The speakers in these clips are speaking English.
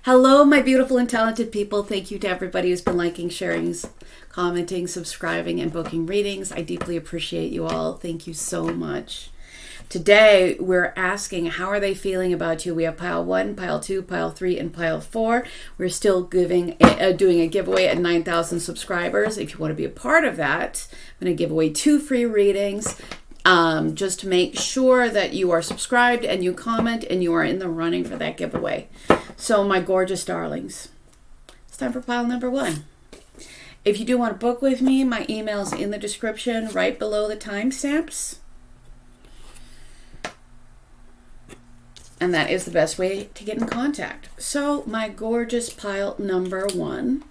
Hello, my beautiful and talented people. Thank you to everybody who's been liking, sharing, commenting, subscribing, and booking readings. I deeply appreciate you all. Thank you so much. Today, we're asking, how are they feeling about you? We have pile 1, pile 2, pile 3, and pile 4. We're still doing a giveaway at 9,000 subscribers. If you want to be a part of that, I'm going to give away 2 free readings. Just to make sure that you are subscribed and you comment and you are in the running for that giveaway. So my gorgeous darlings, it's time for pile number 1. If you do want to book with me, my email's in the description right below the timestamps. And that is the best way to get in contact. So my gorgeous pile number 1,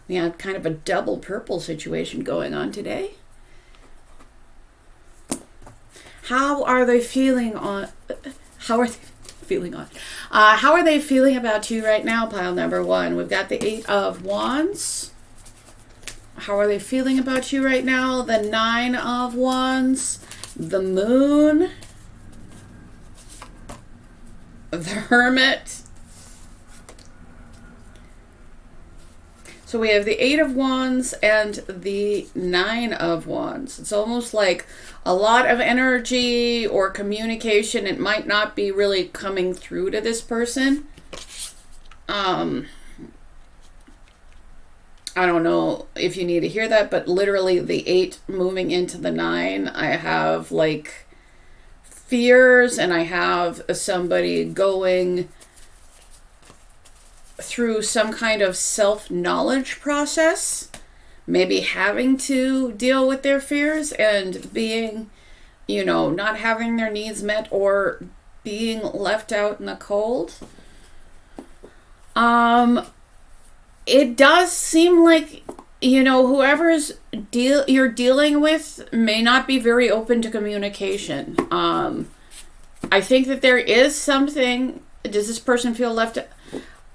we had kind of a double purple situation going on today. How are they feeling on? How are they feeling about you right now? Pile number 1. We've got the 8 of Wands. How are they feeling about you right now? The 9 of Wands, the Moon, the Hermit. So we have the 8 of Wands and the 9 of Wands. It's almost like a lot of energy or communication. It might not be really coming through to this person. I don't know if you need to hear that, but literally the 8 moving into the 9, I have like fears, and I have somebody going through some kind of self-knowledge process, maybe having to deal with their fears and being, not having their needs met or being left out in the cold. It does seem like, whoever's you're dealing with may not be very open to communication. I think that there is something. Does this person feel left?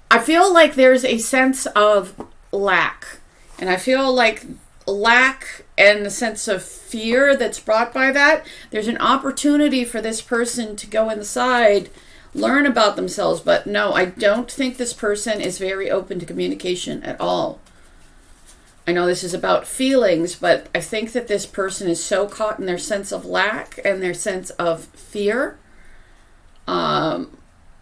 I feel like there's a sense of lack. And I feel like lack and the sense of fear that's brought by that, there's an opportunity for this person to go inside, learn about themselves. But no, I don't think this person is very open to communication at all. I know this is about feelings, but I think that this person is so caught in their sense of lack and their sense of fear,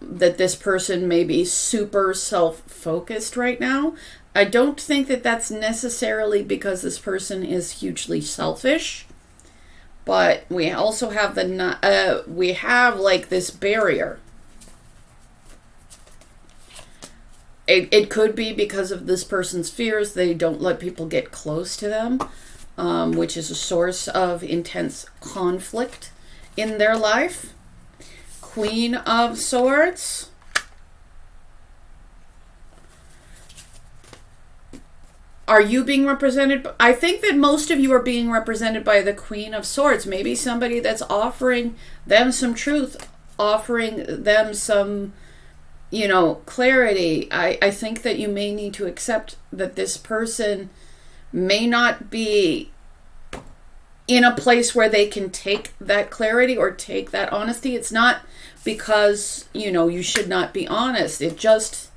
that this person may be super self-focused right now. I don't think that that's necessarily because this person is hugely selfish, but we also have we have like this barrier. It could be because of this person's fears. They don't let people get close to them, which is a source of intense conflict in their life. Queen of Swords. Are you being represented? I think that most of you are being represented by the Queen of Swords. Maybe somebody that's offering them some truth, offering them some, clarity. I think that you may need to accept that this person may not be in a place where they can take that clarity or take that honesty. It's not because, you should not be honest. It just,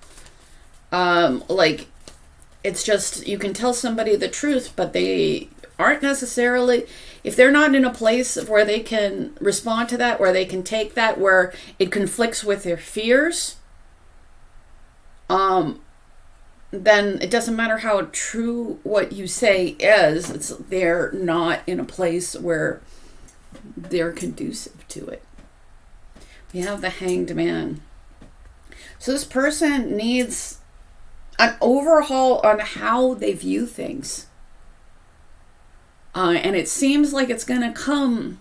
it's just, you can tell somebody the truth, but they aren't necessarily, if they're not in a place where they can respond to that, where they can take that, where it conflicts with their fears, then it doesn't matter how true what you say is. They're not in a place where they're conducive to it. We have the Hanged Man. So this person needs an overhaul on how they view things. And it seems like it's going to come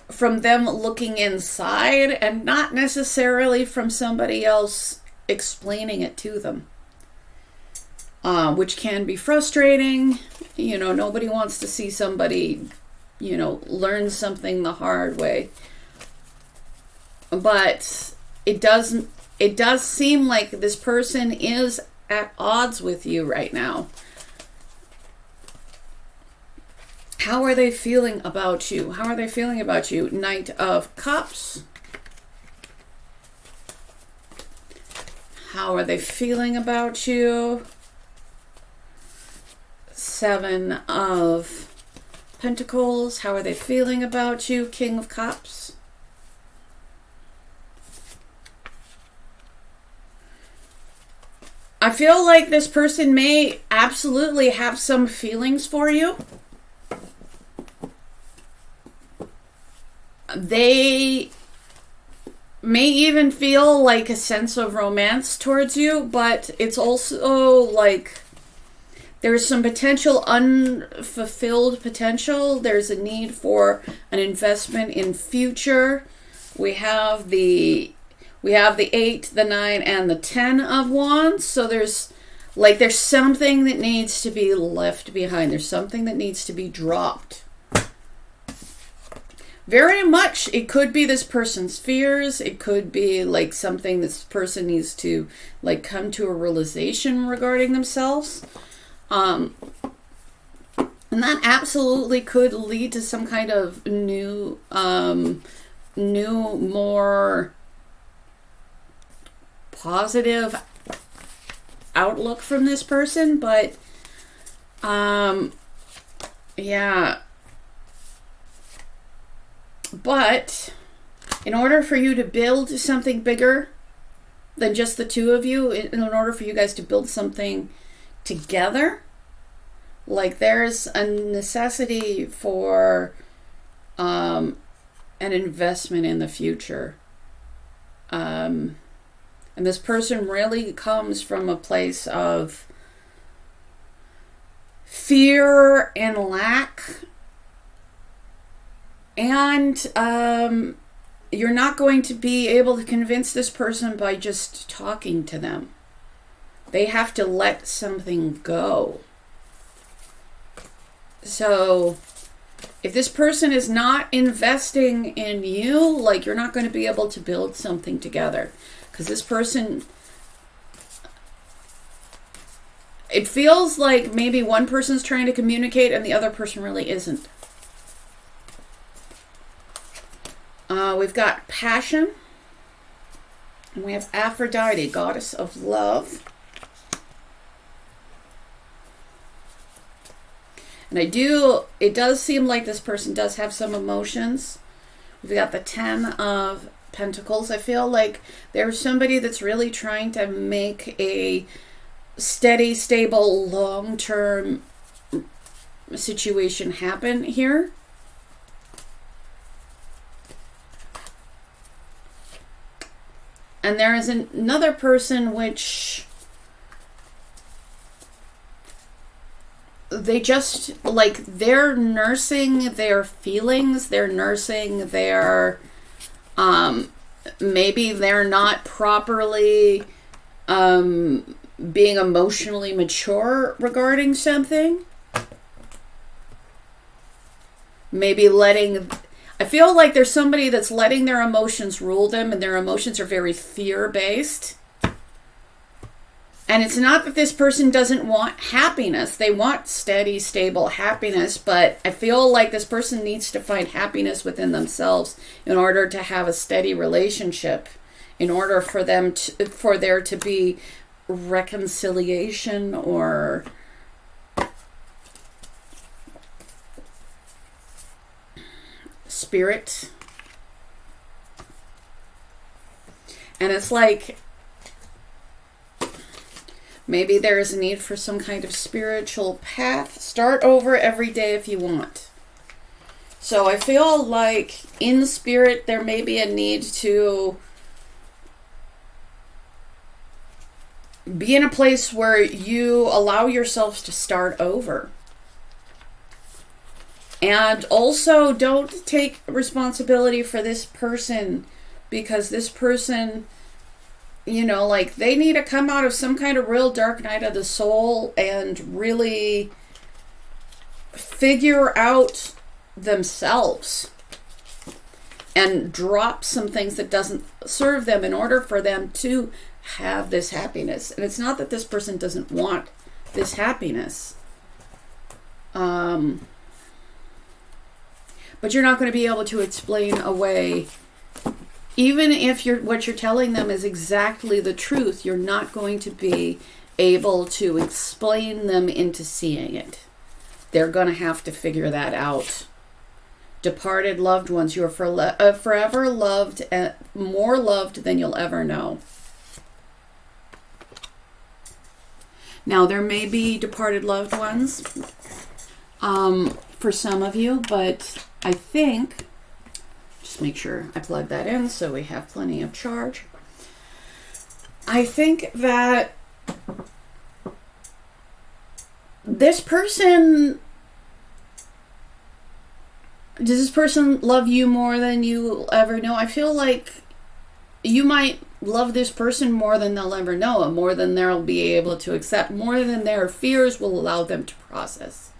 from them looking inside and not necessarily from somebody else explaining it to them, which can be frustrating. Nobody wants to see somebody, learn something the hard way. But it does seem like this person is at odds with you right now. How are they feeling about you? How are they feeling about you? Knight of Cups. How are they feeling about you? 7 of Pentacles. How are they feeling about you? King of Cups. I feel like this person may absolutely have some feelings for you. They may even feel like a sense of romance towards you, but it's also like there's some potential unfulfilled potential. There's a need for an investment in future. We have the 8, the 9, and the 10 of Wands. So there's something that needs to be left behind. There's something that needs to be dropped. Very much, it could be this person's fears. It could be like something this person needs to like come to a realization regarding themselves. And that absolutely could lead to some kind of new, more positive outlook from this person. But, yeah. But in order for you to build something bigger than just the two of you, in order for you guys to build something together, like there's a necessity for an investment in the future. And this person really comes from a place of fear and lack. And you're not going to be able to convince this person by just talking to them. They have to let something go. So if this person is not investing in you, like you're not going to be able to build something together. Because this person, it feels like maybe one person's trying to communicate and the other person really isn't. We've got passion. And we have Aphrodite, goddess of love. And it does seem like this person does have some emotions. We've got the 10 of Pentacles. I feel like there's somebody that's really trying to make a steady, stable, long-term situation happen here. And there is another person which they just, like, they're nursing their feelings. They're nursing their, maybe they're not properly being emotionally mature regarding something. Maybe I feel like there's somebody that's letting their emotions rule them, and their emotions are very fear-based. And it's not that this person doesn't want happiness. They want steady, stable happiness, but I feel like this person needs to find happiness within themselves in order to have a steady relationship, in order for there to be reconciliation or spirit. And it's like maybe there is a need for some kind of spiritual path. Start over every day if you want. So I feel like in spirit there may be a need to be in a place where you allow yourselves to start over. And also don't take responsibility for this person, because this person, you know, like they need to come out of some kind of real dark night of the soul and really figure out themselves and drop some things that doesn't serve them in order for them to have this happiness. And it's not that this person doesn't want this happiness. But you're not going to be able to explain away even if what you're telling them is exactly the truth, you're not going to be able to explain them into seeing it. They're going to have to figure that out. Departed loved ones, you are forever loved, and more loved than you'll ever know. Now, there may be departed loved ones for some of you, but I think, just make sure I plug that in so we have plenty of charge. I think that this person, does this person love you more than you'll ever know? I feel like you might love this person more than they'll ever know, more than they'll be able to accept, more than their fears will allow them to process.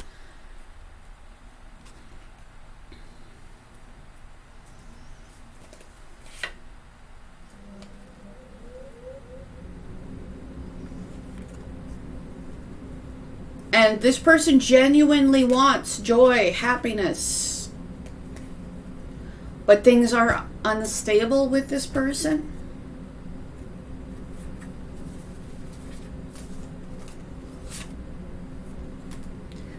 And this person genuinely wants joy, happiness. But things are unstable with this person.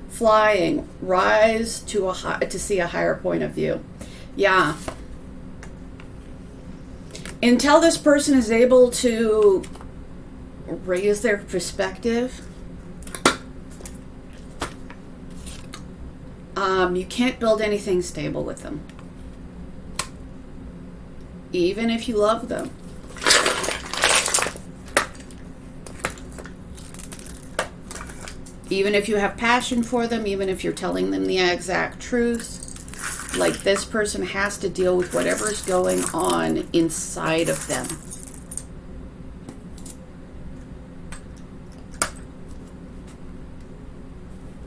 Flying, rise to see a higher point of view. Yeah. Until this person is able to raise their perspective, you can't build anything stable with them. Even if you love them. Even if you have passion for them, even if you're telling them the exact truth, like this person has to deal with whatever's going on inside of them.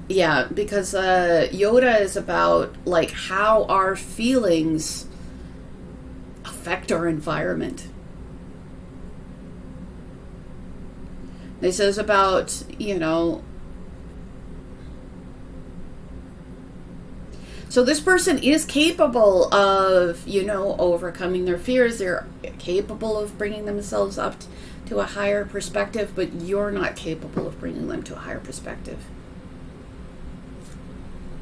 Yeah, because Yoda is about like how our feelings affect our environment. This is about, so this person is capable of, overcoming their fears. They're capable of bringing themselves up to a higher perspective, but you're not capable of bringing them to a higher perspective.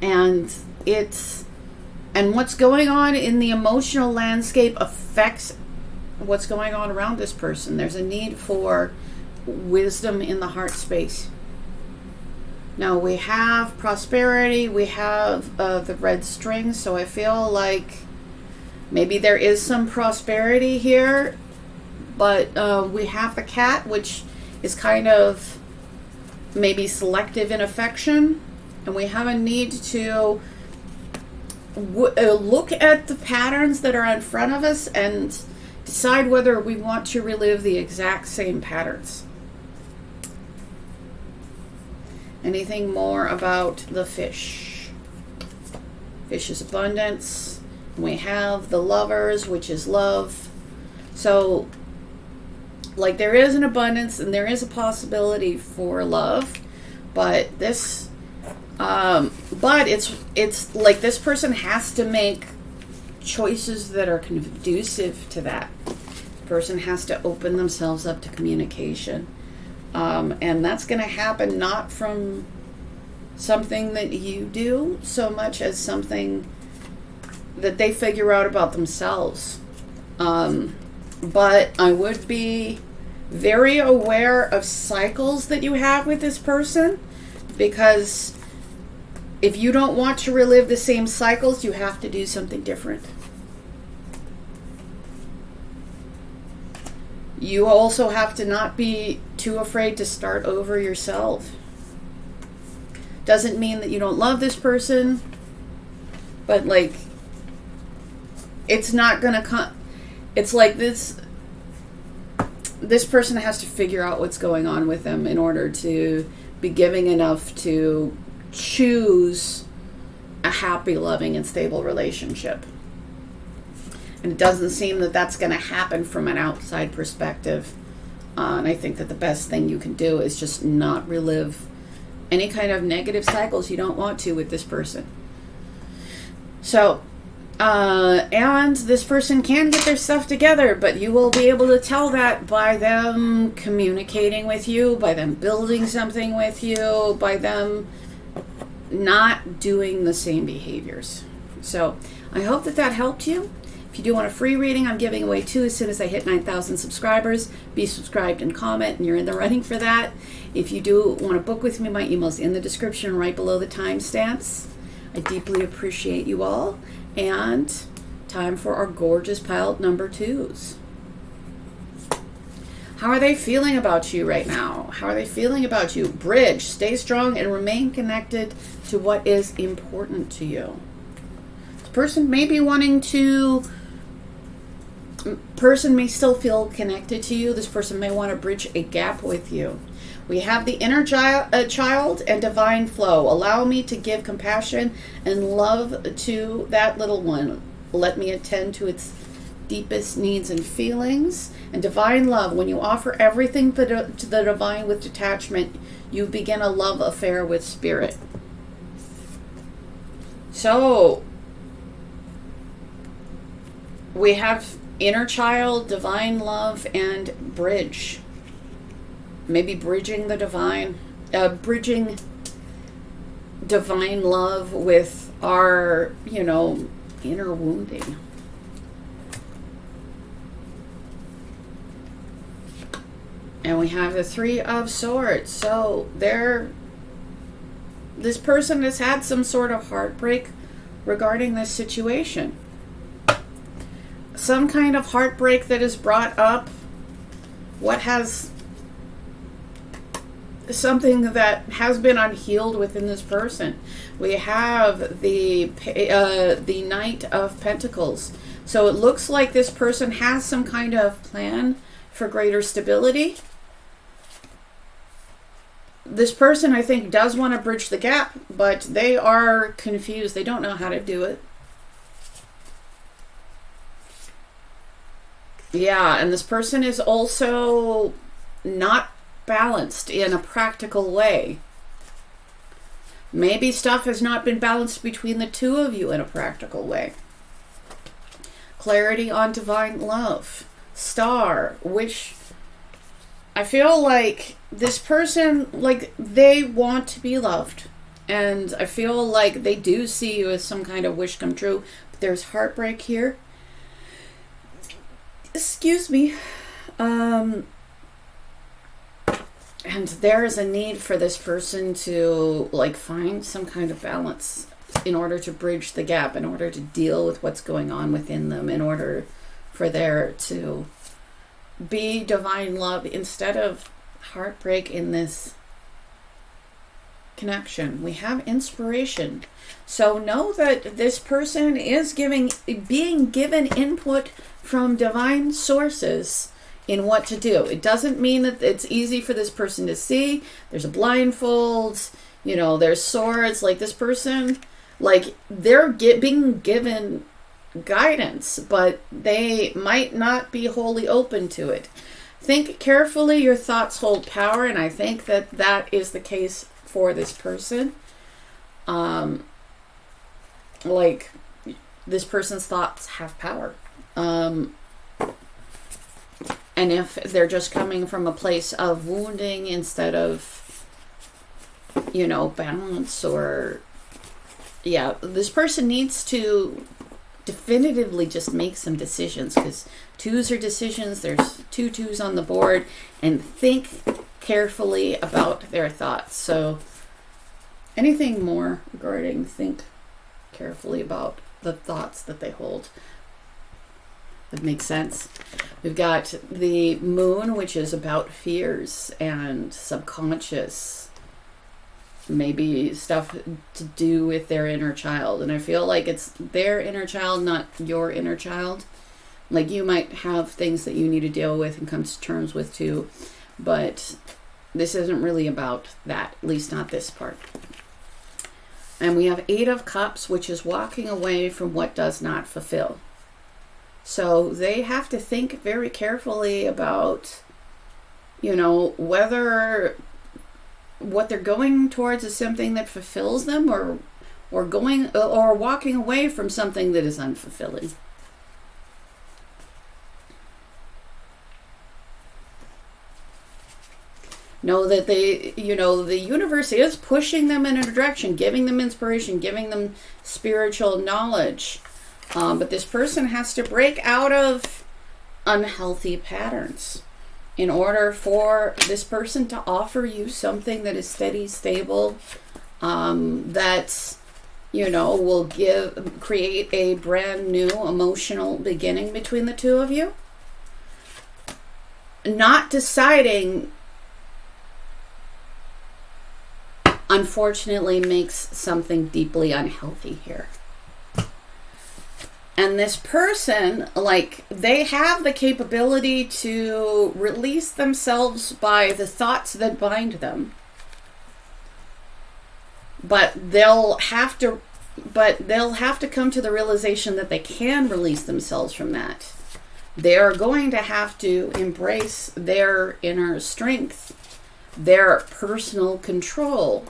And what's going on in the emotional landscape affects what's going on around this person. There's a need for wisdom in the heart space. Now we have prosperity, we have the red string, so I feel like maybe there is some prosperity here, but we have the cat, which is kind of maybe selective in affection, and we have a need to look at the patterns that are in front of us and decide whether we want to relive the exact same patterns. Anything more about the fish? Fish is abundance. We have the lovers, which is love. So, like, there is an abundance and there is a possibility for love, but this, but it's like this person has to make choices that are conducive to that. The person has to open themselves up to communication. And that's going to happen not from something that you do so much as something that they figure out about themselves. But I would be very aware of cycles that you have with this person, because if you don't want to relive the same cycles, you have to do something different. You also have to not be too afraid to start over yourself. Doesn't mean that you don't love this person, but like, it's not gonna come. It's like this person has to figure out what's going on with them in order to be giving enough to choose a happy, loving, and stable relationship. And it doesn't seem that that's going to happen from an outside perspective. And I think that the best thing you can do is just not relive any kind of negative cycles you don't want to with this person. So, And this person can get their stuff together, but you will be able to tell that by them communicating with you, by them building something with you, by them not doing the same behaviors. So I hope that that helped you. If you do want a free reading, I'm giving away 2 as soon as I hit 9,000 subscribers. Be subscribed and comment, and you're in the running for that. If you do want to book with me, my email's in the description right below the timestamps. I deeply appreciate you all. And time for our gorgeous piled number 2s. How are they feeling about you right now? How are they feeling about you? Bridge, stay strong and remain connected to what is important to you. This person may be wanting to, person may still feel connected to you. This person may want to bridge a gap with you. We have the inner child and divine flow. Allow me to give compassion and love to that little one. Let me attend to its deepest needs and feelings. And divine love, when you offer everything to the divine with detachment, you begin a love affair with spirit. So, we have inner child, divine love, and bridge. Maybe bridging the divine, bridging divine love with our, inner wounding. And we have the 3 of Swords. So this person has had some sort of heartbreak regarding this situation. Some kind of heartbreak that is brought up. Something that has been unhealed within this person. We have the Knight of Pentacles. So it looks like this person has some kind of plan for greater stability. This person, I think, does want to bridge the gap, but they are confused. They don't know how to do it. Yeah, and this person is also not balanced in a practical way. Maybe stuff has not been balanced between the 2 of you in a practical way. Clarity on divine love. Star, which I feel like this person, they want to be loved. And I feel like they do see you as some kind of wish come true. But there's heartbreak here. Excuse me. And there is a need for this person to find some kind of balance in order to bridge the gap, in order to deal with what's going on within them, in order for there to be divine love instead of heartbreak in this connection. We have inspiration. So know that this person is being given input from divine sources in what to do. It doesn't mean that it's easy for this person to see. There's a blindfold, there's swords. This person, they're being given guidance, but they might not be wholly open to it. Think carefully. Your thoughts hold power, and I think that that is the case for this person. This person's thoughts have power. And if they're just coming from a place of wounding instead of, balance this person needs to definitively just make some decisions, because 2s are decisions. There's 2 2s on the board, and think carefully about their thoughts. So anything more regarding think carefully about the thoughts that they hold. That makes sense. We've got the Moon, which is about fears and subconscious, maybe stuff to do with their inner child. And I feel like it's their inner child, not your inner child. You might have things that you need to deal with and come to terms with too, but this isn't really about that, at least not this part. And we have 8 of Cups, which is walking away from what does not fulfill. So they have to think very carefully about, whether what they're going towards is something that fulfills them, or or going or walking away from something that is unfulfilling. Know that the universe is pushing them in a direction, giving them inspiration, giving them spiritual knowledge. But this person has to break out of unhealthy patterns in order for this person to offer you something that is steady, stable, that, will create a brand new emotional beginning between the two of you. Not deciding, unfortunately, makes something deeply unhealthy here. And this person, they have the capability to release themselves by the thoughts that bind them. But they'll have to come to the realization that they can release themselves from that. They are going to have to embrace their inner strength, their personal control.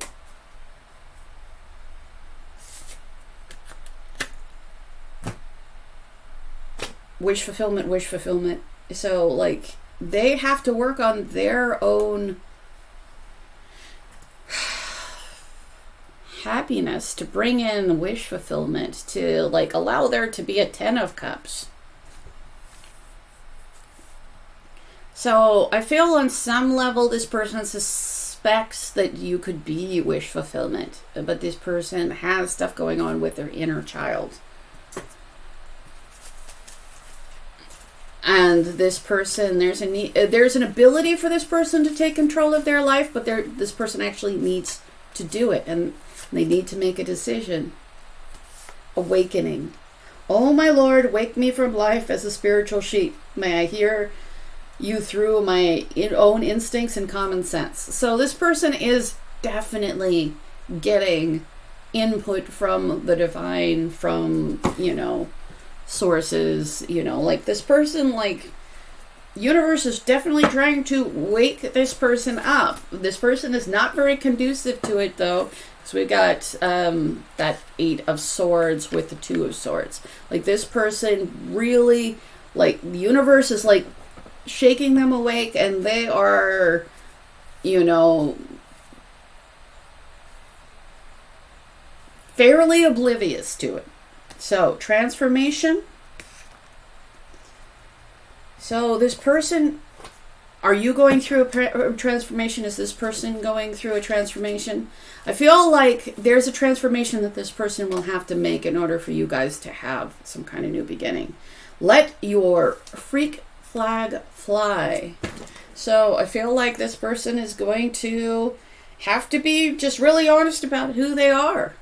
Wish fulfillment. So, they have to work on their own happiness to bring in wish fulfillment, to, allow there to be a 10 of Cups. So, I feel on some level this person suspects that you could be wish fulfillment, but this person has stuff going on with their inner child. And this person, there's an ability for this person to take control of their life, but this person actually needs to do it, and they need to make a decision. Awakening. Oh my Lord, wake me from life as a spiritual sheep. May I hear you through my own instincts and common sense. So this person is definitely getting input from the divine, from, sources, this person, universe is definitely trying to wake this person up. This person is not very conducive to it, though. So we got that 8 of Swords with the 2 of Swords. This person really, the universe is shaking them awake, and they are, fairly oblivious to it. So, transformation. So, this person, are you going through a transformation? Is this person going through a transformation? I feel like there's a transformation that this person will have to make in order for you guys to have some kind of new beginning. Let your freak flag fly. So, I feel like this person is going to have to be just really honest about who they are.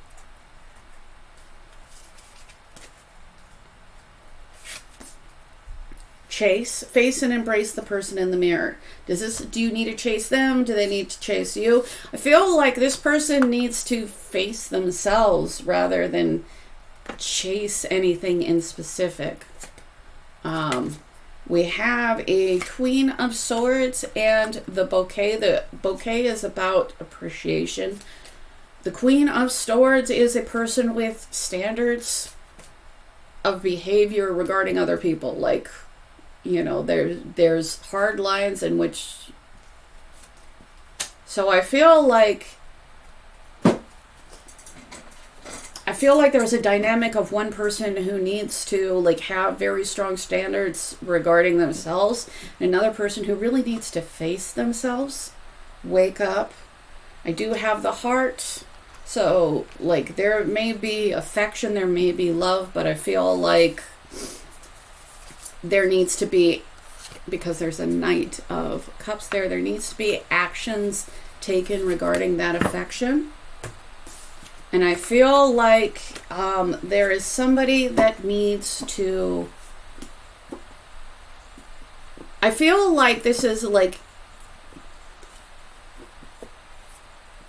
Chase, face and embrace the person in the mirror. Do you need to chase them? Do they need to chase you? I feel like this person needs to face themselves rather than chase anything in specific. We have a Queen of Swords and the bouquet. The bouquet is about appreciation. The Queen of Swords is a person with standards of behavior regarding other people. There's hard lines in which... So I feel like there's a dynamic of one person who needs to have very strong standards regarding themselves, and another person who really needs to face themselves, wake up. I do have the Heart. So there may be affection, there may be love, but I feel like there needs to be, because there's a Knight of Cups there needs to be actions taken regarding that affection. And I feel like there is somebody that needs to... I feel like this is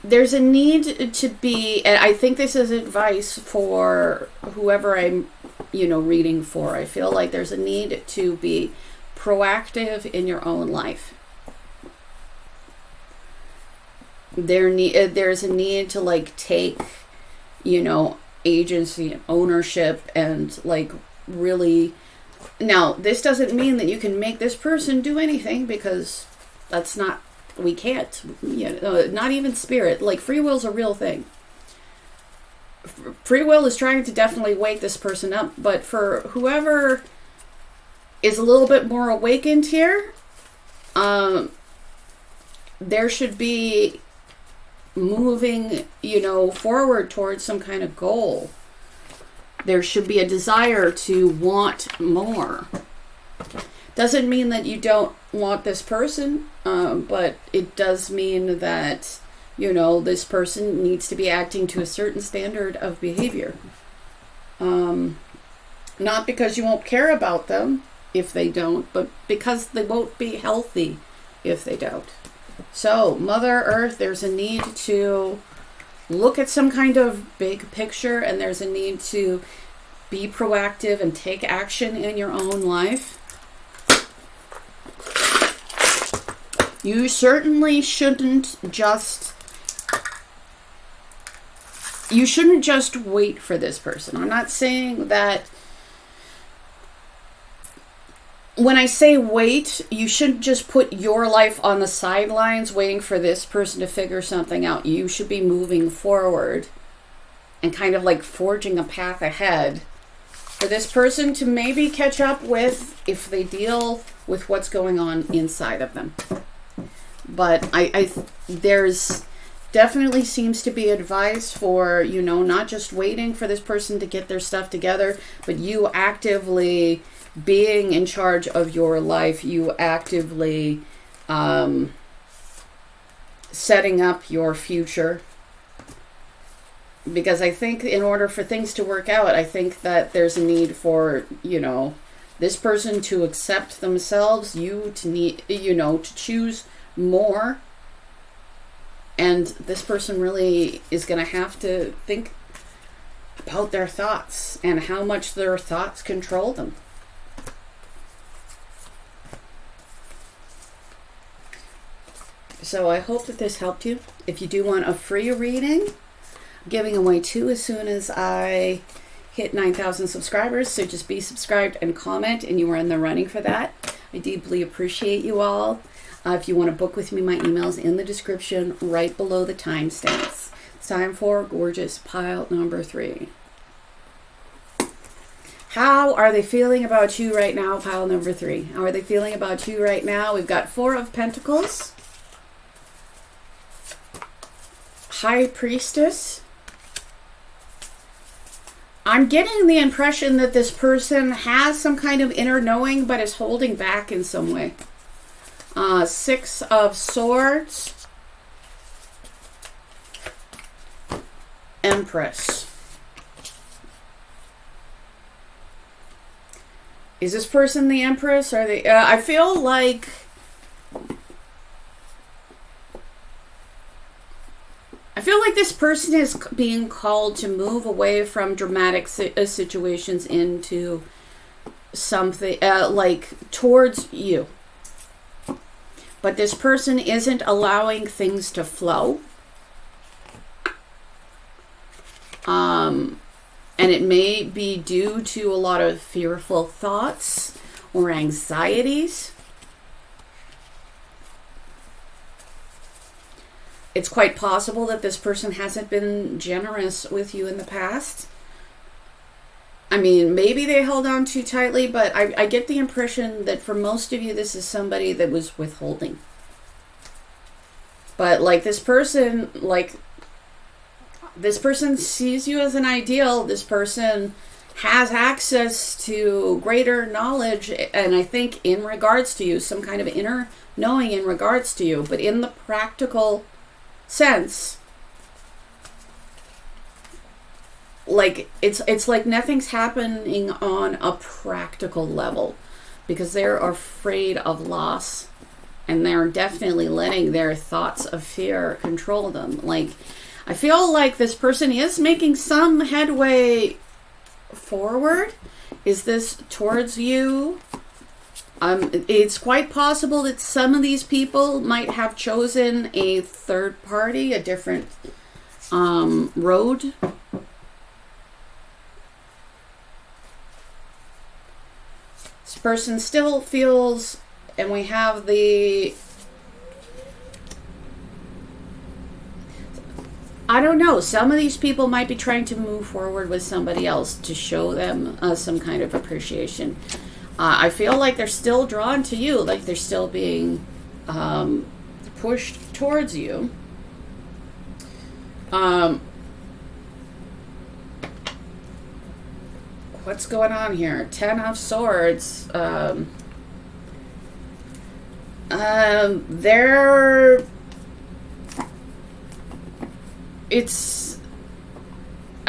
there's a need to be, and I think this is advice for whoever I'm reading for. I feel like there's a need to be proactive in your own life. There's a need to take agency and ownership, and like really. Now, this doesn't mean that you can make this person do anything, because that's not, we can't, not even spirit. Like, free will is a real thing. Free will is trying to definitely wake this person up, but for whoever is a little bit more awakened here, there should be moving, forward towards some kind of goal. There should be a desire to want more. Doesn't mean that you don't want this person, but it does mean that, this person needs to be acting to a certain standard of behavior. Not because you won't care about them if they don't, but because they won't be healthy if they don't. So, Mother Earth, there's a need to look at some kind of big picture, and there's a need to be proactive and take action in your own life. You certainly shouldn't just wait for this person. I'm not saying that. When I say wait, you shouldn't just put your life on the sidelines waiting for this person to figure something out. You should be moving forward and kind of like forging a path ahead for this person to maybe catch up with if they deal with what's going on inside of them. But there's definitely seems to be advice for, not just waiting for this person to get their stuff together, but you actively being in charge of your life, you actively setting up your future. Because I think in order for things to work out, I think that there's a need for, this person to accept themselves, you to need, to choose more. And this person really is going to have to think about their thoughts and how much their thoughts control them. So I hope that this helped you. If you do want a free reading, I'm giving away 2 as soon as I hit 9,000 subscribers. So just be subscribed and comment, and you are in the running for that. I deeply appreciate you all. If you want to book with me, my email's in the description right below the timestamps. It's time for gorgeous pile number 3. How are they feeling about you right now, pile number 3? How are they feeling about you right now? We've got 4 of Pentacles, High Priestess. I'm getting the impression that this person has some kind of inner knowing, but is holding back in some way. 6 of Swords, Empress. Is this person the Empress? Are they? I feel like this person is being called to move away from dramatic situations into something like towards you. But this person isn't allowing things to flow. And it may be due to a lot of fearful thoughts or anxieties. It's quite possible that this person hasn't been generous with you in the past. I mean, maybe they held on too tightly, but I get the impression that for most of you, this is somebody that was withholding. But like this person sees you as an ideal. This person has access to greater knowledge, and I think in regards to you, some kind of inner knowing in regards to you, but in the practical sense, like it's like nothing's happening on a practical level, because they're afraid of loss, and they're definitely letting their thoughts of fear control them. Like, I feel like this person is making some headway forward. Is this towards you? It's quite possible that some of these people might have chosen a third party, a different road person still feels, and we have the, I don't know, some of these people might be trying to move forward with somebody else to show them some kind of appreciation. I feel like they're still drawn to you, like they're still being pushed towards you. What's going on here? 10 of Swords. I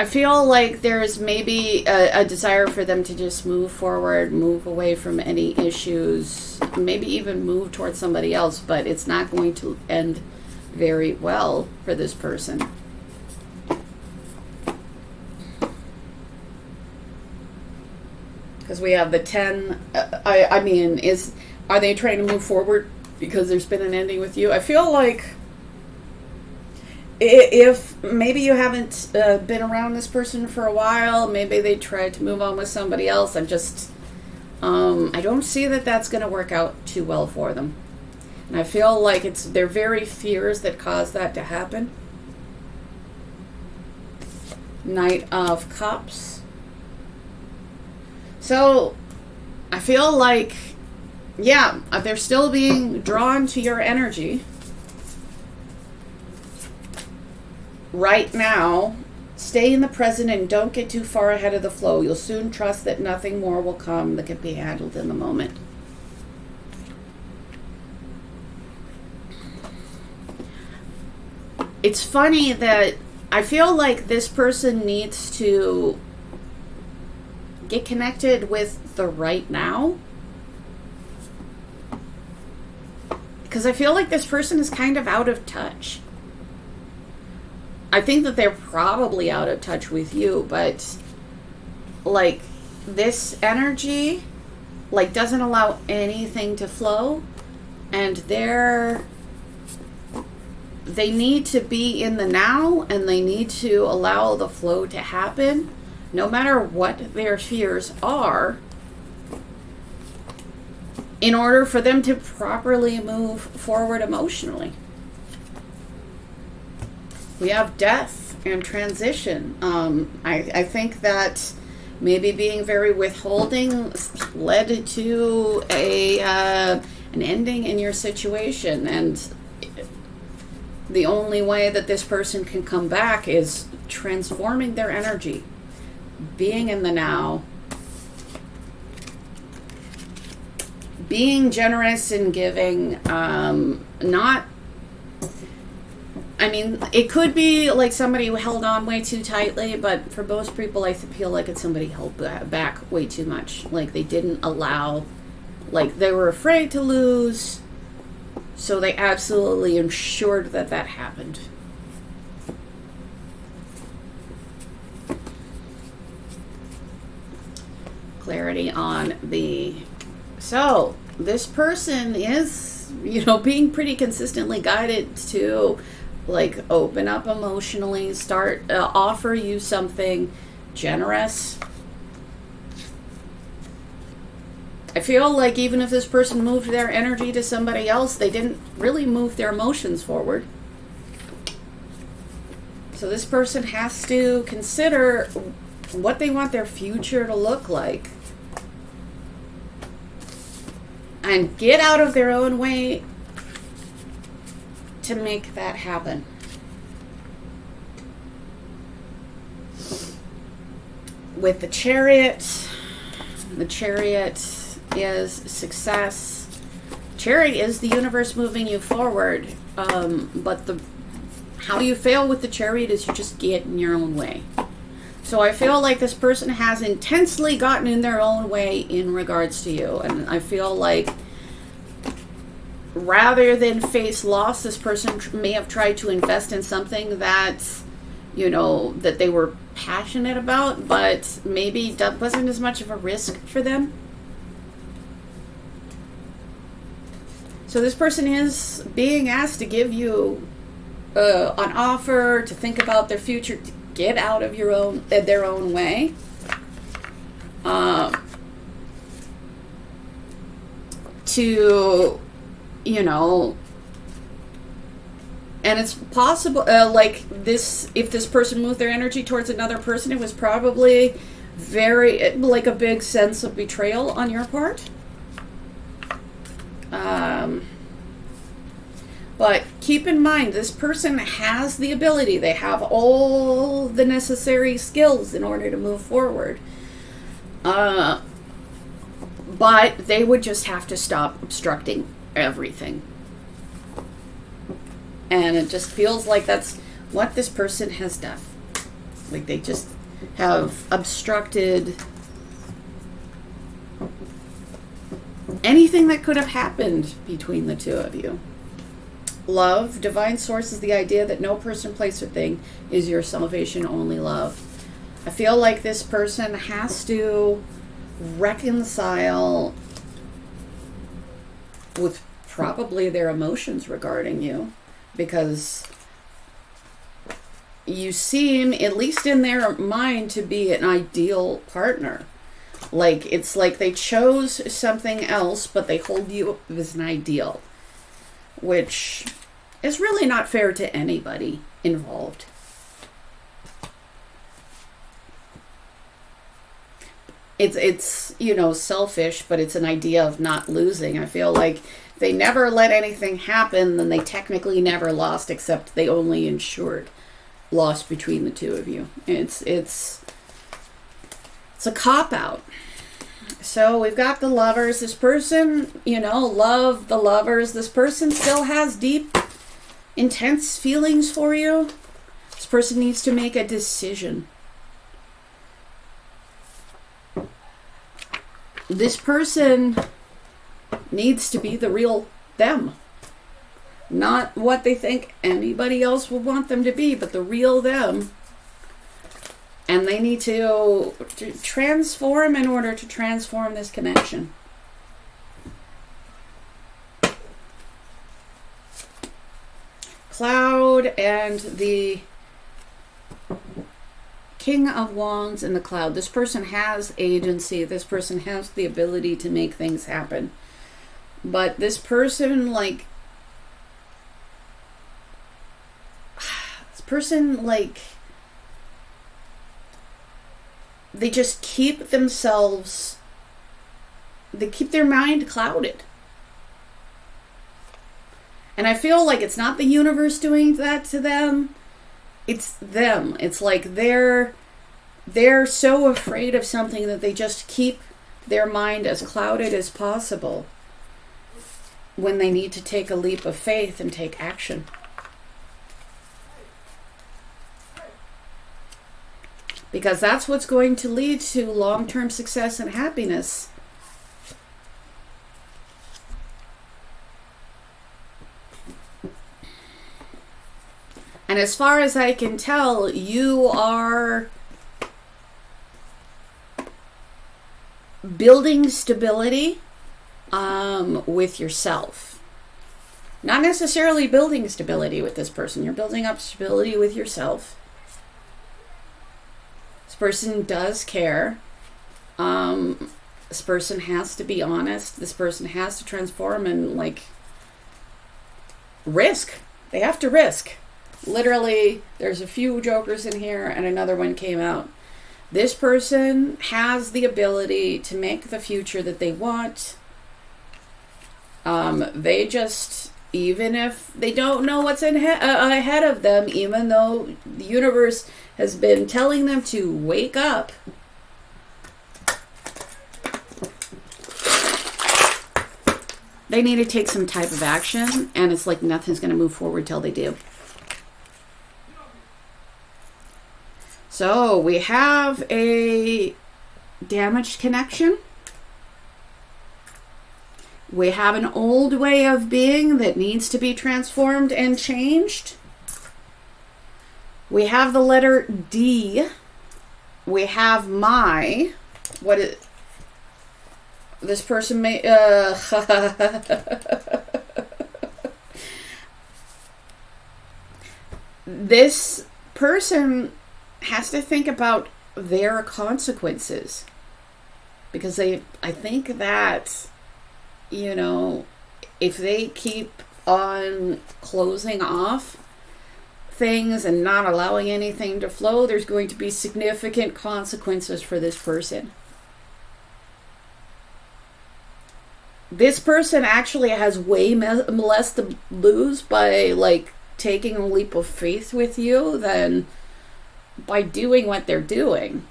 feel like there's maybe a desire for them to just move forward, move away from any issues, maybe even move towards somebody else, but it's not going to end very well for this person. Because we have the 10, are they trying to move forward because there's been an ending with you? I feel like if maybe you haven't been around this person for a while, maybe they tried to move on with somebody else. I don't see that that's going to work out too well for them. And I feel like it's their very fears that cause that to happen. Knight of Cups. So, I feel like, yeah, they're still being drawn to your energy. Right now, stay in the present and don't get too far ahead of the flow. You'll soon trust that nothing more will come that can be handled in the moment. It's funny that I feel like this person needs to get connected with the right now. Because I feel like this person is kind of out of touch. I think that they're probably out of touch with you, but like this energy like doesn't allow anything to flow, and they need to be in the now, and they need to allow the flow to happen no matter what their fears are, in order for them to properly move forward emotionally. We have death and transition. I think that maybe being very withholding led to an ending in your situation, and the only way that this person can come back is transforming their energy, being in the now, being generous and giving, it could be like somebody who held on way too tightly, but for most people, I feel like it's somebody held back way too much. Like they didn't allow, like they were afraid to lose, so they absolutely ensured that happened. Clarity on the... So, this person is, being pretty consistently guided to, like, open up emotionally, start, offer you something generous. I feel like even if this person moved their energy to somebody else, they didn't really move their emotions forward. So this person has to consider what they want their future to look like, and get out of their own way to make that happen. With the Chariot is success. Chariot is the universe moving you forward, but how you fail with the Chariot is you just get in your own way. So I feel like this person has intensely gotten in their own way in regards to you. And I feel like rather than face loss, this person may have tried to invest in something that, that they were passionate about, but maybe that wasn't as much of a risk for them. So this person is being asked to give you an offer, to think about their future, to get out of their own way. to, you know, and it's possible, like this, if this person moved their energy towards another person, it was probably very, like a big sense of betrayal on your part. But keep in mind, this person has the ability, they have all the necessary skills in order to move forward. But they would just have to stop obstructing everything. And it just feels like that's what this person has done. Like they just have obstructed anything that could have happened between the two of you. Love, divine source is the idea that no person, place, or thing is your salvation, only love. I feel like this person has to reconcile with probably their emotions regarding you, because you seem, at least in their mind, to be an ideal partner. Like, it's like they chose something else, but they hold you up as an ideal, which is really not fair to anybody involved. It's you know, selfish, but it's an idea of not losing. I feel like if they never let anything happen, then they technically never lost, except they only ensured loss between the two of you. It's a cop-out. So we've got the Lovers. This person, you know, love the Lovers. This person still has deep, intense feelings for you. This person needs to make a decision. This person needs to be the real them. Not what they think anybody else will want them to be, but the real them. And they need to transform in order to transform this connection. Cloud and the King of Wands and the Cloud. This person has agency. This person has the ability to make things happen. But this person, like, they just keep themselves, they keep their mind clouded. And I feel like it's not the universe doing that to them. It's them. It's like they're so afraid of something that they just keep their mind as clouded as possible when they need to take a leap of faith and take action. Because that's what's going to lead to long-term success and happiness. And as far as I can tell, you are building stability with yourself. Not necessarily building stability with this person. You're building up stability with yourself. This person does care. This person has to be honest. This person has to transform and, like, risk. They have to risk. Literally, there's a few jokers in here and another one came out. This person has the ability to make the future that they want. They just, even if they don't know what's ahead of them, even though the universe has been telling them to wake up, they need to take some type of action, and it's like nothing's going to move forward till they do. So we have a damaged connection. We have an old way of being that needs to be transformed and changed. We have the letter D. We have my. What is this person may this person has to think about their consequences, because I think that you know, if they keep on closing off things and not allowing anything to flow, there's going to be significant consequences for this person. This person actually has way less to lose by like taking a leap of faith with you than by doing what they're doing.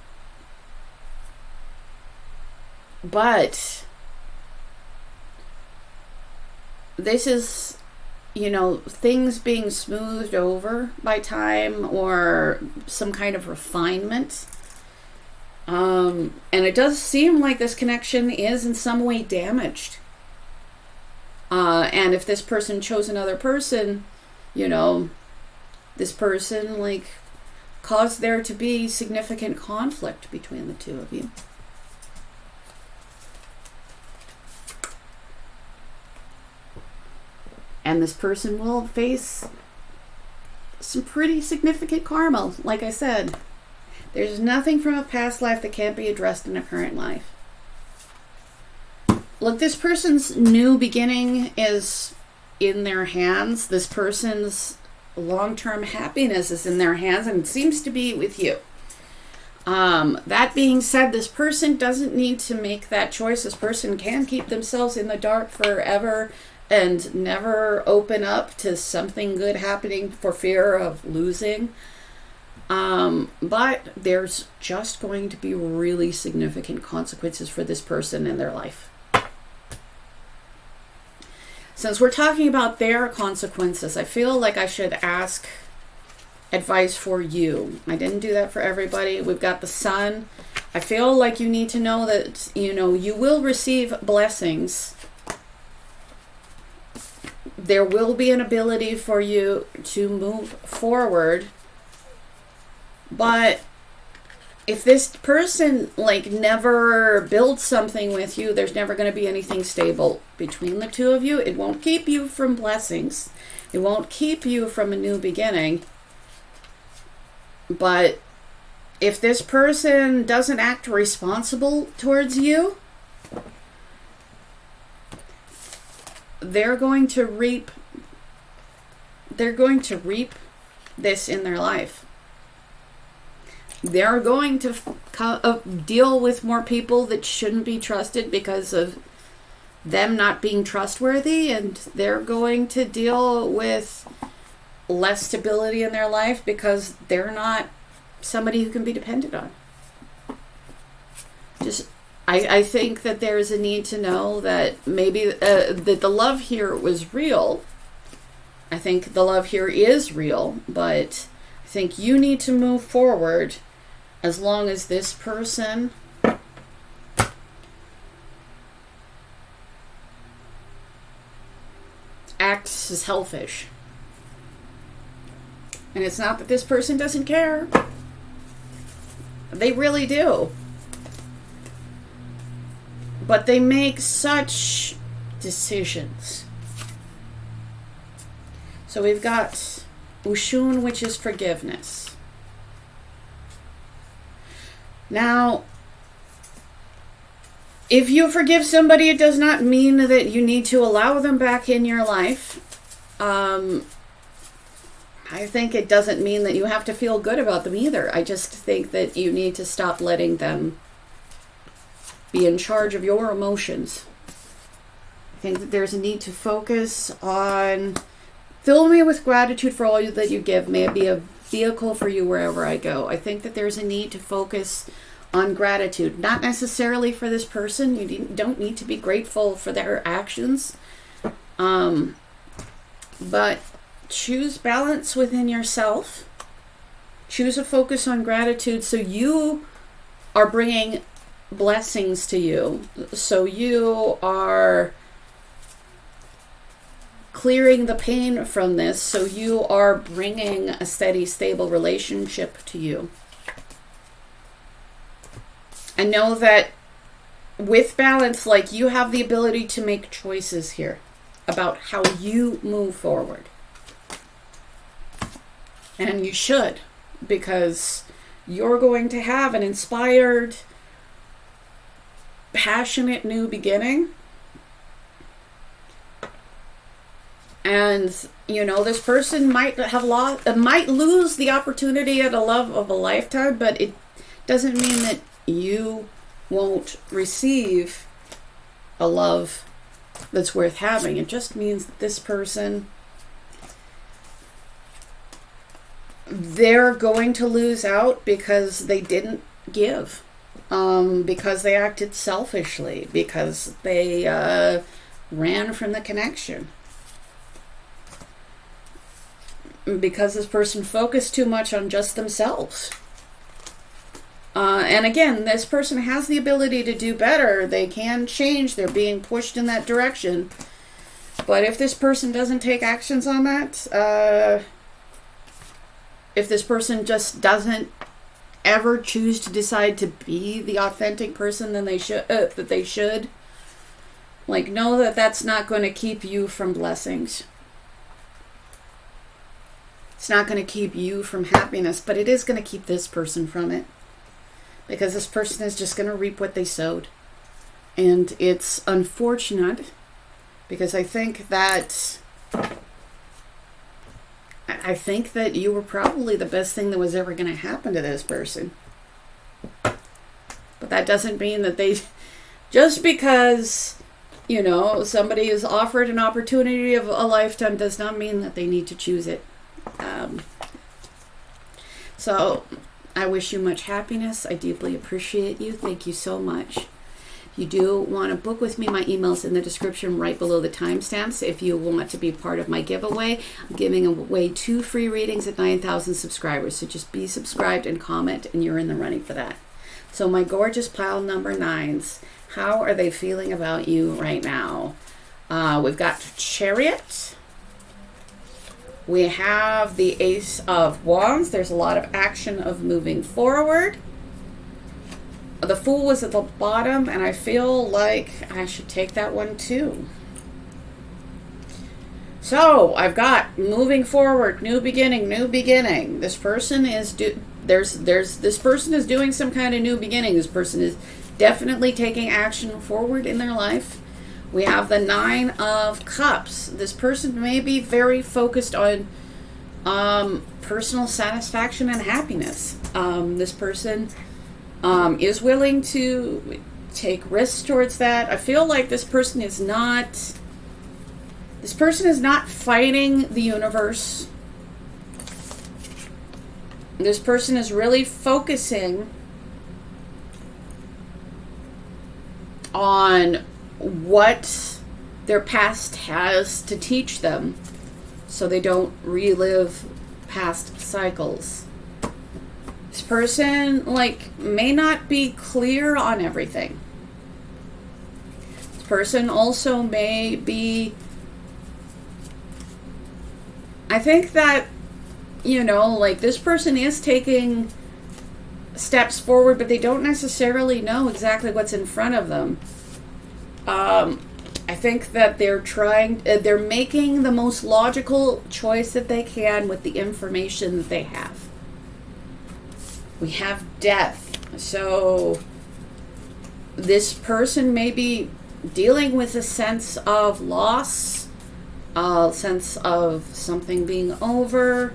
But this is, you know, things being smoothed over by time or some kind of refinement. And it does seem like this connection is in some way damaged. And if this person chose another person, you know, this person like caused there to be significant conflict between the two of you. And this person will face some pretty significant karma. Like I said, there's nothing from a past life that can't be addressed in a current life. Look, this person's new beginning is in their hands. This person's long-term happiness is in their hands, and it seems to be with you. That being said, this person doesn't need to make that choice. This person can keep themselves in the dark forever and never open up to something good happening for fear of losing. But there's just going to be really significant consequences for this person in their life. Since we're talking about their consequences, I feel like I should ask advice for you. I didn't do that for everybody. We've got the Sun. I feel like you need to know that, you know, you will receive blessings. There will be an ability for you to move forward. But if this person like never builds something with you, there's never going to be anything stable between the two of you. It won't keep you from blessings. It won't keep you from a new beginning. But if this person doesn't act responsible towards you, they're going to reap this in their life. They're going to deal with more people that shouldn't be trusted because of them not being trustworthy, and they're going to deal with less stability in their life because they're not somebody who can be depended on. I think that there's a need to know that maybe that the love here was real. I think the love here is real, but I think you need to move forward as long as this person acts selfish. And it's not that this person doesn't care. They really do. But they make such decisions. So we've got Ushun, which is forgiveness. Now, if you forgive somebody, it does not mean that you need to allow them back in your life. I think it doesn't mean that you have to feel good about them either. I just think that you need to stop letting them be in charge of your emotions. I think that there's a need to focus on, fill me with gratitude for all that you give. May it be a vehicle for you wherever I go. I think that there's a need to focus on gratitude, not necessarily for this person. You don't need to be grateful for their actions, but choose balance within yourself. Choose a focus on gratitude so you are bringing blessings to you, so you are clearing the pain from this, so you are bringing a steady, stable relationship to you. And know that with balance, like, you have the ability to make choices here about how you move forward. And you should, because you're going to have an inspired, passionate new beginning. And, you know, this person might lose the opportunity at a love of a lifetime, but it doesn't mean that you won't receive a love that's worth having. It just means that this person, they're going to lose out because they didn't give, because they acted selfishly, because they ran from the connection, because this person focused too much on just themselves. And again, this person has the ability to do better. They can change. They're being pushed in that direction. But if this person doesn't take actions on that, if this person just doesn't ever choose to decide to be the authentic person that they should, like, know that that's not going to keep you from blessings. It's not going to keep you from happiness, but it is going to keep this person from it. Because this person is just going to reap what they sowed. And it's unfortunate, because I think that you were probably the best thing that was ever going to happen to this person. But that doesn't mean that just because, you know, somebody is offered an opportunity of a lifetime does not mean that they need to choose it. So I wish you much happiness. I deeply appreciate you. Thank you so much. If you do want to book with me, my email's in the description right below the timestamps. If you want to be part of my giveaway, I'm giving away 2 free readings at 9,000 subscribers. So just be subscribed and comment, and you're in the running for that. So my gorgeous pile number 9s, how are they feeling about you right now? We've got Chariot. We have the Ace of Wands. There's a lot of action of moving forward. The Fool was at the bottom, and I feel like I should take that one too. So I've got moving forward, new beginning, new beginning. This person is this person is doing some kind of new beginning. This person is definitely taking action forward in their life. We have the 9 of Cups. This person may be very focused on personal satisfaction and happiness. This person is willing to take risks towards that. I feel like this person is not fighting the universe. This person is really focusing on what their past has to teach them, so they don't relive past cycles. This person, like, may not be clear on everything. This person also may be, I think that, you know, like, this person is taking steps forward, but they don't necessarily know exactly what's in front of them. I think that they're making the most logical choice that they can with the information that they have. We have Death. So this person may be dealing with a sense of loss, a sense of something being over.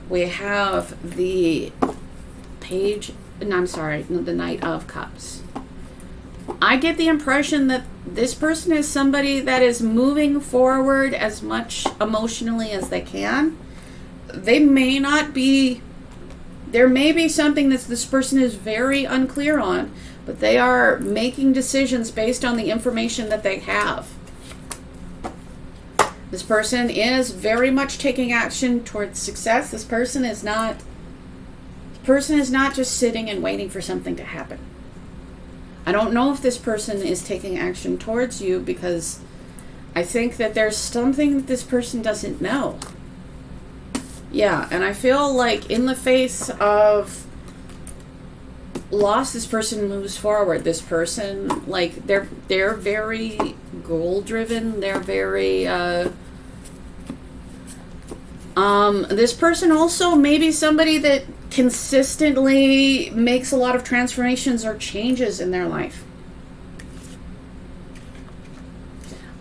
We have the the Knight of Cups. I get the impression that this person is somebody that is moving forward as much emotionally as they can. There may be something that this person is very unclear on, but they are making decisions based on the information that they have. This person is very much taking action towards success. This person is not just sitting and waiting for something to happen. I don't know if this person is taking action towards you, because I think that there's something that this person doesn't know. Yeah, and I feel like in the face of loss, this person moves forward. This person, like, they're very goal-driven. They're very, this person also may be somebody that consistently makes a lot of transformations or changes in their life.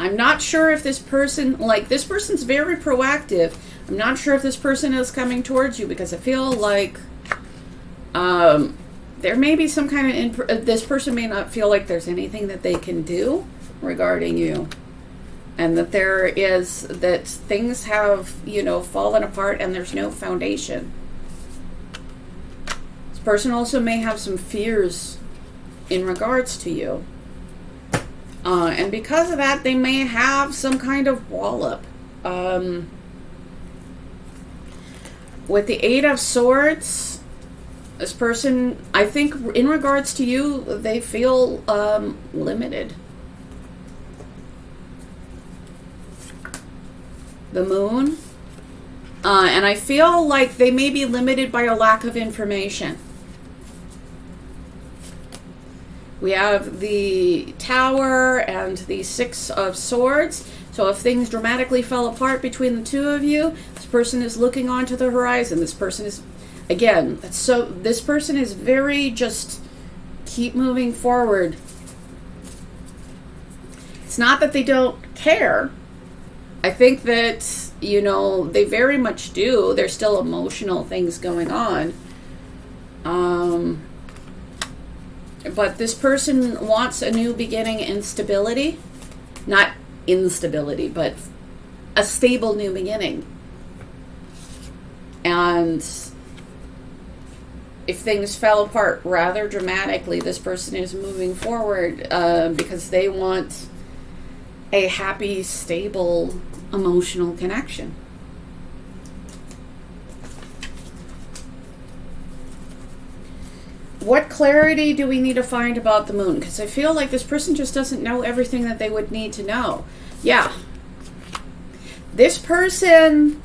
I'm not sure if this person, like, this person's very proactive. I'm not sure if this person is coming towards you, because I feel like there may be some kind of, this person may not feel like there's anything that they can do regarding you. And that that things have, you know, fallen apart and there's no foundation. This person also may have some fears in regards to you. And because of that, they may have some kind of wallop. With the Eight of Swords, this person, I think in regards to you, they feel limited. The Moon. And I feel like they may be limited by a lack of information. We have the Tower and the Six of Swords. So if things dramatically fell apart between the two of you, this person is looking onto the horizon. This person is, again, so this person is very just keep moving forward. It's not that they don't care. I think that, you know, they very much do. There's still emotional things going on. But this person wants a new beginning and stability. Not instability, but a stable new beginning. And if things fell apart rather dramatically, this person is moving forward because they want a happy, stable, emotional connection. What clarity do we need to find about the Moon? Because I feel like this person just doesn't know everything that they would need to know. Yeah. This person,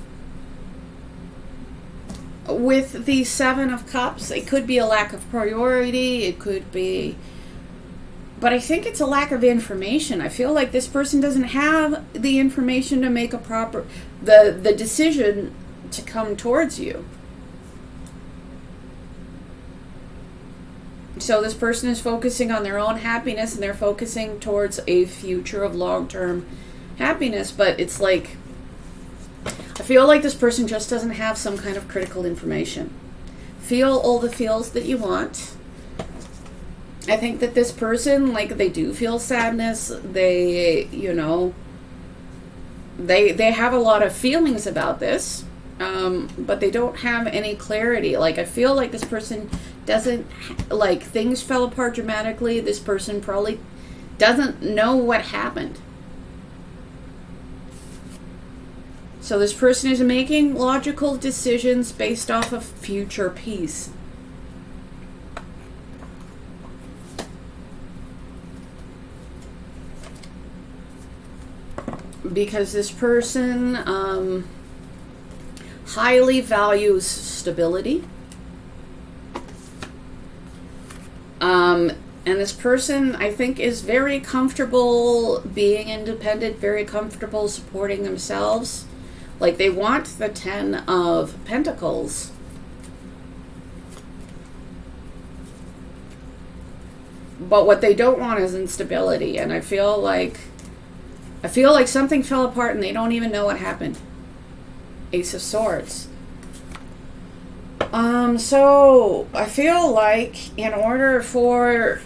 with the Seven of Cups, it could be a lack of priority. It could be... But I think it's a lack of information. I feel like this person doesn't have the information to make a proper... the decision to come towards you. So this person is focusing on their own happiness, and they're focusing towards a future of long-term happiness. But it's like, I feel like this person just doesn't have some kind of critical information. Feel all the feels that you want. I think that this person, like, they do feel sadness. They, you know, they have a lot of feelings about this, but they don't have any clarity. Like, I feel like this person doesn't, like, things fell apart dramatically. This person probably doesn't know what happened. So this person is making logical decisions based off of future peace. Because this person highly values stability. And this person, I think, is very comfortable being independent, very comfortable supporting themselves. Like, they want the Ten of Pentacles. But what they don't want is instability. And I feel like something fell apart and they don't even know what happened. Ace of Swords. So I feel like in order for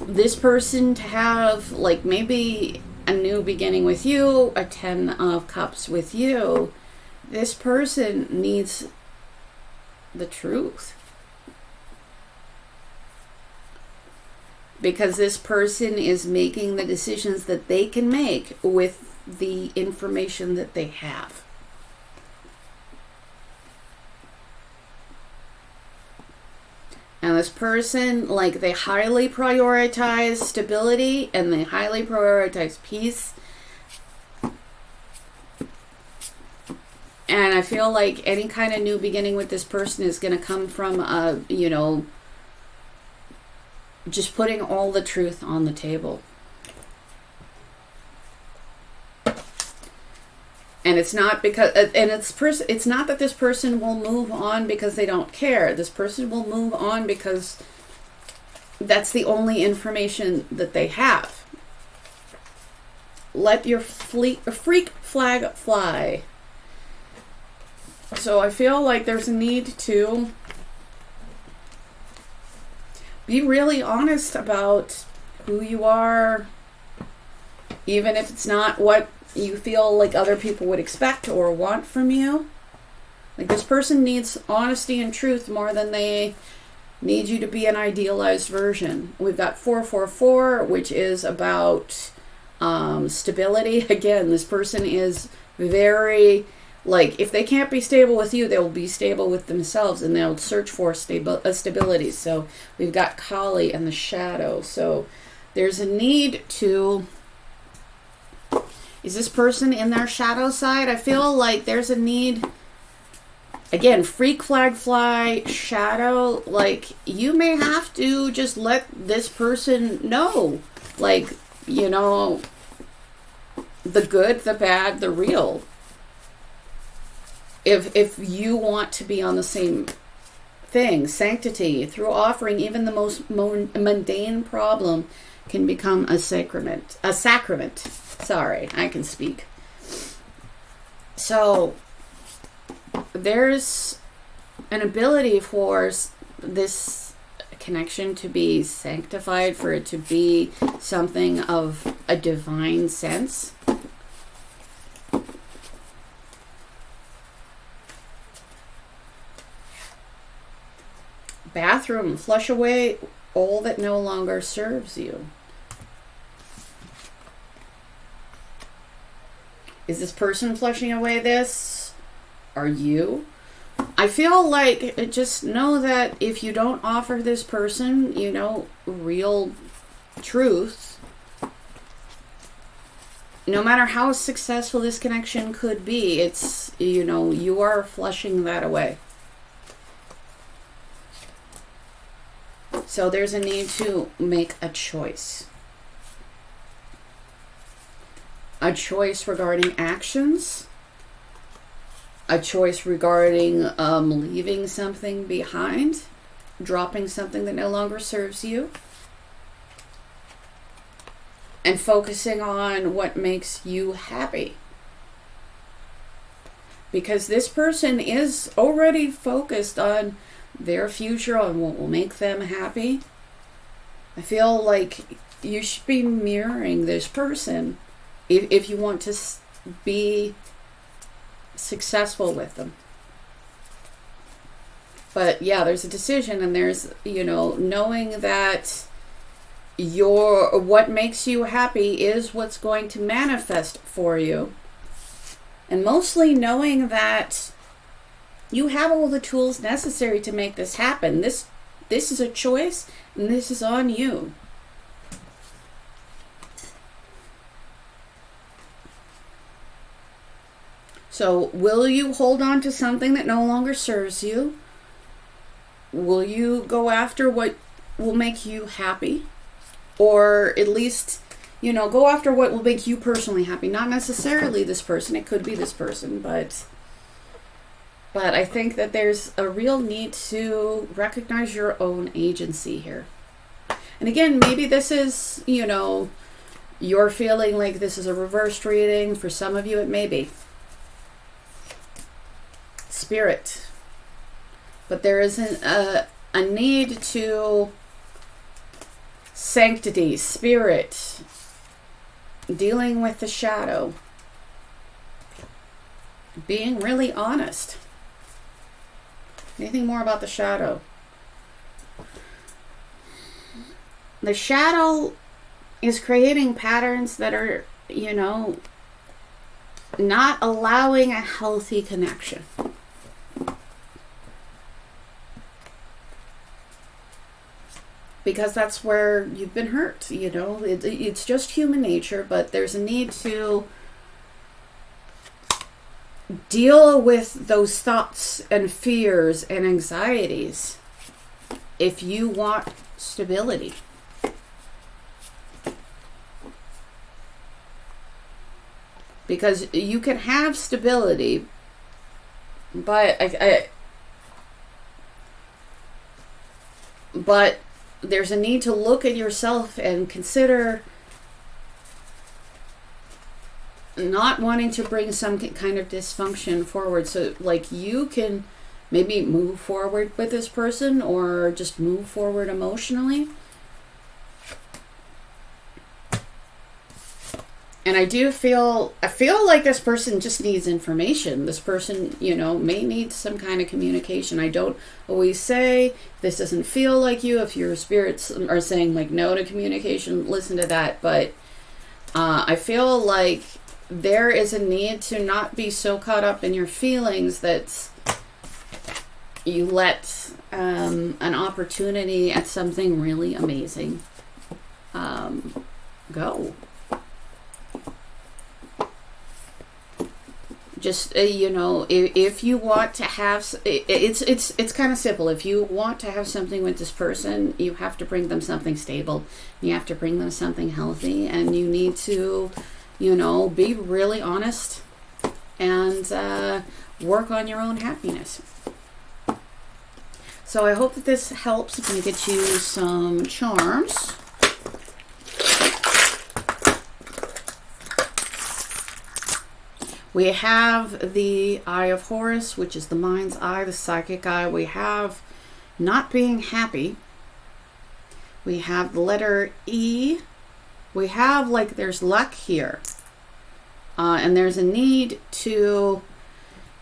this person to have, like, maybe a new beginning with you, a Ten of Cups with you, this person needs the truth. Because this person is making the decisions that they can make with the information that they have. And this person, like, they highly prioritize stability and they highly prioritize peace. And I feel like any kind of new beginning with this person is going to come from, you know, just putting all the truth on the table. And it's not because, and it's not that this person will move on because they don't care. This person will move on because that's the only information that they have. let your freak flag fly. So I feel like there's a need to be really honest about who you are, even if it's not what you feel like other people would expect or want from you. Like, this person needs honesty and truth more than they need you to be an idealized version. We've got 444, which is about stability. Again, this person is very, like, if they can't be stable with you, they'll be stable with themselves, and they'll search for stability. So we've got Kali and the shadow. So there's a need to... Is this person in their shadow side? I feel like there's a need... Again, freak flag fly, shadow, like, you may have to just let this person know, like, you know, the good, the bad, the real. If you want to be on the same thing, sanctity, through offering even the most mundane problem can become a sacrament. A sacrament. Sorry, I can speak. So... there's an ability for this connection to be sanctified, for it to be something of a divine sense. Bathroom, flush away all that no longer serves you. Is this person flushing away this? Are you? I feel like, just know that if you don't offer this person, you know, real truth, no matter how successful this connection could be, it's, you know, you are flushing that away. So there's a need to make a choice. A choice regarding actions. A choice regarding leaving something behind, dropping something that no longer serves you, and focusing on what makes you happy. Because this person is already focused on their future, on what will make them happy. I feel like you should be mirroring this person if you want to be successful with them. But yeah, there's a decision, and there's, you know, knowing that what makes you happy is what's going to manifest for you, and mostly knowing that you have all the tools necessary to make this happen. This is a choice, and this is on you. So, will you hold on to something that no longer serves you? Will you go after what will make you happy? Or at least, you know, go after what will make you personally happy. Not necessarily this person. It could be this person, but I think that there's a real need to recognize your own agency here. And again, maybe this is, you know, you're feeling like this is a reversed reading. For some of you, it may be. Spirit. But there isn't a need to sanctity, spirit, dealing with the shadow, being really honest. Anything more about the shadow? The shadow is creating patterns that are, you know, not allowing a healthy connection. Because that's where you've been hurt, you know. It's just human nature, but there's a need to deal with those thoughts and fears and anxieties if you want stability. Because you can have stability, but but there's a need to look at yourself and consider not wanting to bring some kind of dysfunction forward. So like you can maybe move forward with this person or just move forward emotionally. And I feel like this person just needs information. This person, you know, may need some kind of communication. I don't always say, this doesn't feel like you. If your spirits are saying like no to communication, listen to that. But I feel like there is a need to not be so caught up in your feelings that you let an opportunity at something really amazing go. Just, you know, if you want to have, it's kind of simple. If you want to have something with this person, you have to bring them something stable. You have to bring them something healthy, and you need to, you know, be really honest and work on your own happiness. So I hope that this helps. I'm going to get you some charms. We have the Eye of Horus, which is the mind's eye, the psychic eye. We have not being happy. We have the letter E. We have like there's luck here. And there's a need to,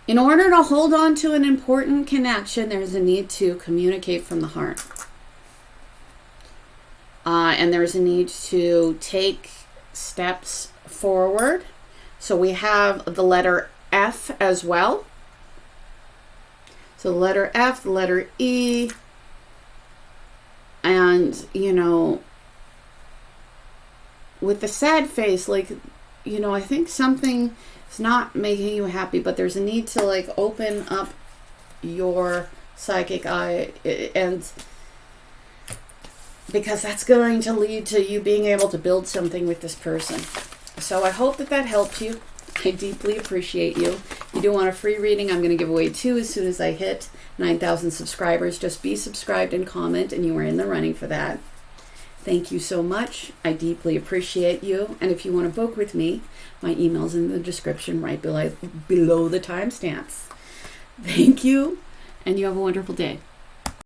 in order to hold on to an important connection, there's a need to communicate from the heart. And there's a need to take steps forward. So we have the letter F as well. So the letter F, the letter E, and, you know, with the sad face, like, you know, I think something is not making you happy, but there's a need to, like, open up your psychic eye, and because that's going to lead to you being able to build something with this person. So I hope that that helped you. I deeply appreciate you. If you do want a free reading, I'm going to give away 2 as soon as I hit 9,000 subscribers. Just be subscribed and comment, and you are in the running for that. Thank you so much. I deeply appreciate you. And if you want to book with me, my email's in the description right below the timestamps. Thank you, and you have a wonderful day.